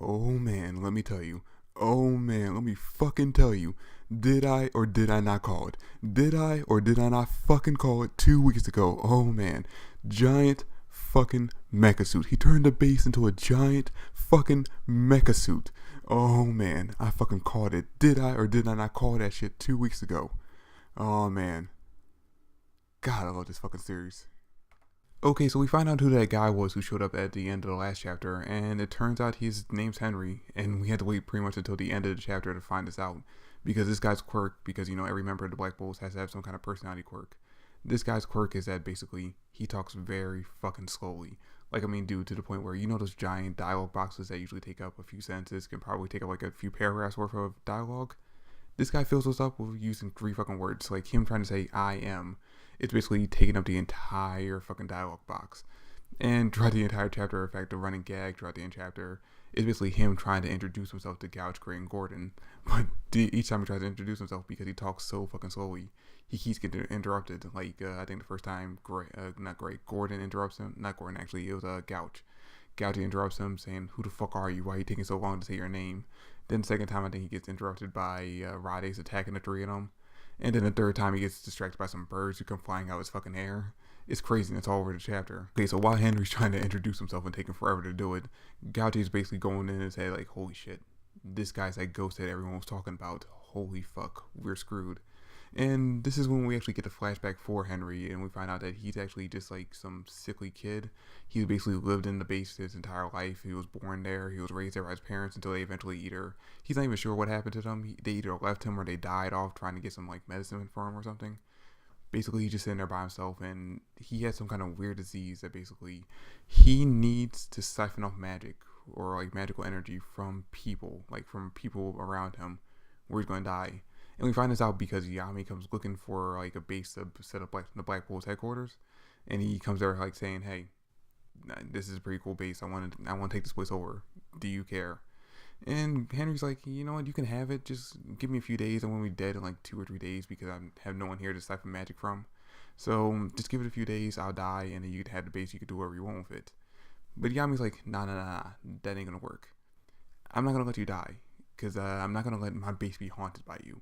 Oh man, let me tell you. Oh man, let me fucking tell you. Did I or did I not call it? Did I or did I not fucking call it 2 weeks ago? Oh man. Giant fucking mecha suit. He turned the base into a giant fucking mecha suit. Oh man, I fucking called it. Did I or did I not call that shit 2 weeks ago? Oh man. God, I love this fucking series. Okay, so we find out who that guy was who showed up at the end of the last chapter, and it turns out his name's Henry, and we had to wait pretty much until the end of the chapter to find this out. Because this guy's quirk, because, every member of the Black Bulls has to have some kind of personality quirk. This guy's quirk is that basically he talks very fucking slowly. Like, I mean, dude, to the point where, those giant dialogue boxes that usually take up a few sentences can probably take up like a few paragraphs worth of dialogue? This guy fills those up with using three fucking words, like him trying to say "I am." It's basically taking up the entire fucking dialogue box. And throughout the entire chapter, in fact, the running gag throughout the entire chapter is basically him trying to introduce himself to Gouge, Gray, and Gordon. But each time he tries to introduce himself, because he talks so fucking slowly, he keeps getting interrupted. Like, I think the first time, Gordon interrupts him. Not Gordon, actually, it was Gouge. Gouge interrupts him, saying, "Who the fuck are you? Why are you taking so long to say your name?" Then the second time, I think he gets interrupted by Rades attacking the three of them. And then the third time, he gets distracted by some birds who come flying out his fucking hair. It's crazy, and it's all over the chapter. Okay, so while Henry's trying to introduce himself and taking forever to do it, Gouge is basically going in his head like, holy shit, this guy's that ghost that everyone was talking about. Holy fuck, we're screwed. And this is when we actually get the flashback for Henry, and we find out that he's actually just like some sickly kid. He basically lived in the base his entire life. He was born there. He was raised there by his parents until they eventually he's not even sure what happened to them. They either left him or they died off trying to get some like medicine for him or something. Basically, he's just sitting there by himself, and he has some kind of weird disease that basically he needs to siphon off magic or like magical energy from people, like from people around him, where he's going to die. And we find this out because Yami comes looking for like a base to set up like the Black Bulls headquarters, and he comes there like saying, "Hey, this is a pretty cool base. I want to take this place over. Do you care?" And Henry's like, "You know what? You can have it. Just give me a few days. I'm gonna be dead in like 2 or 3 days because I have no one here to siphon magic from. So just give it a few days. I'll die, and then you can have the base. You can do whatever you want with it." But Yami's like, "Nah, nah, nah, nah. That ain't gonna work. I'm not gonna let you die because I'm not gonna let my base be haunted by you."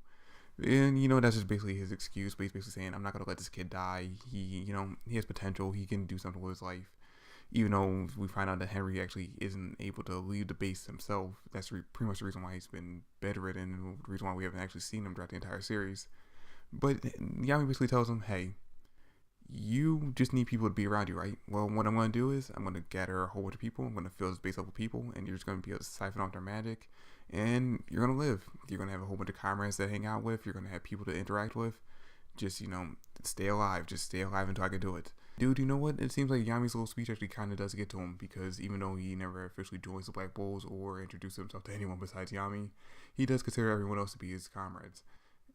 And that's just basically his excuse. But he's basically saying, "I'm not gonna let this kid die. He has potential. He can do something with his life." Even though we find out that Henry actually isn't able to leave the base himself. That's pretty much the reason why he's been bedridden, and the reason why we haven't actually seen him throughout the entire series. But Yami basically tells him, "Hey, you just need people to be around you, right? Well, what I'm going to do is I'm going to gather a whole bunch of people. I'm going to fill this base up with people, and you're just going to be able to siphon off their magic, and you're going to live. You're going to have a whole bunch of comrades to hang out with. You're going to have people to interact with. Just, stay alive. Just stay alive until I can do it." Dude, you know what? It seems like Yami's little speech actually kind of does get to him, because even though he never officially joins the Black Bulls or introduces himself to anyone besides Yami, he does consider everyone else to be his comrades.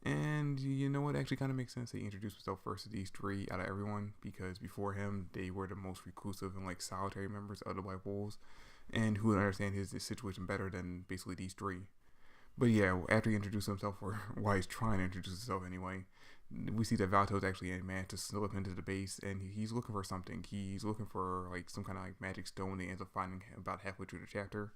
And you know what? It actually kind of makes sense that he introduced himself first to these three out of everyone, because before him, they were the most reclusive and like solitary members of the Black Bulls, and who would understand his situation better than basically these three. But yeah, after he introduced himself, or while he's trying to introduce himself anyway, we see that Valto's actually managed to slip into the base, and he's looking for something. He's looking for like some kind of like magic stone that he ends up finding about halfway through the chapter.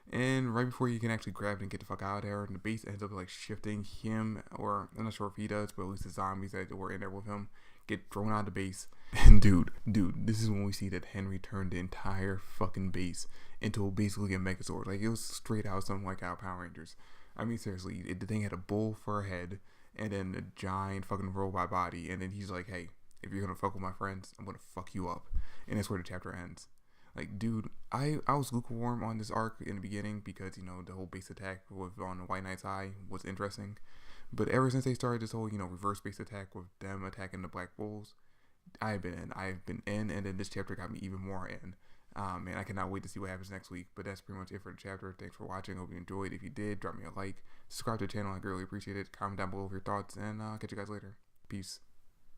And right before you can actually grab it and get the fuck out of there, and the base ends up like shifting him, or I'm not sure if he does, but at least the zombies that were in there with him get thrown out of the base. And dude, this is when we see that Henry turned the entire fucking base into basically a Megazord. Like, it was straight out something like our Power Rangers. I mean, seriously, the thing had a bull for a head, and then a giant fucking robot body, and then he's like, "Hey, if you're gonna fuck with my friends, I'm gonna fuck you up." And that's where the chapter ends. Like, dude, I was lukewarm on this arc in the beginning, because the whole base attack on the White Knight's Eye was interesting, but ever since they started this whole reverse base attack with them attacking the Black Bulls, I've been in, and then this chapter got me even more in. Man, I cannot wait to see what happens next week. But that's pretty much it for the chapter. Thanks for watching. Hope you enjoyed. If you did, drop me a like. Subscribe to the channel. I greatly appreciate it. Comment down below with your thoughts. And I'll catch you guys later. Peace.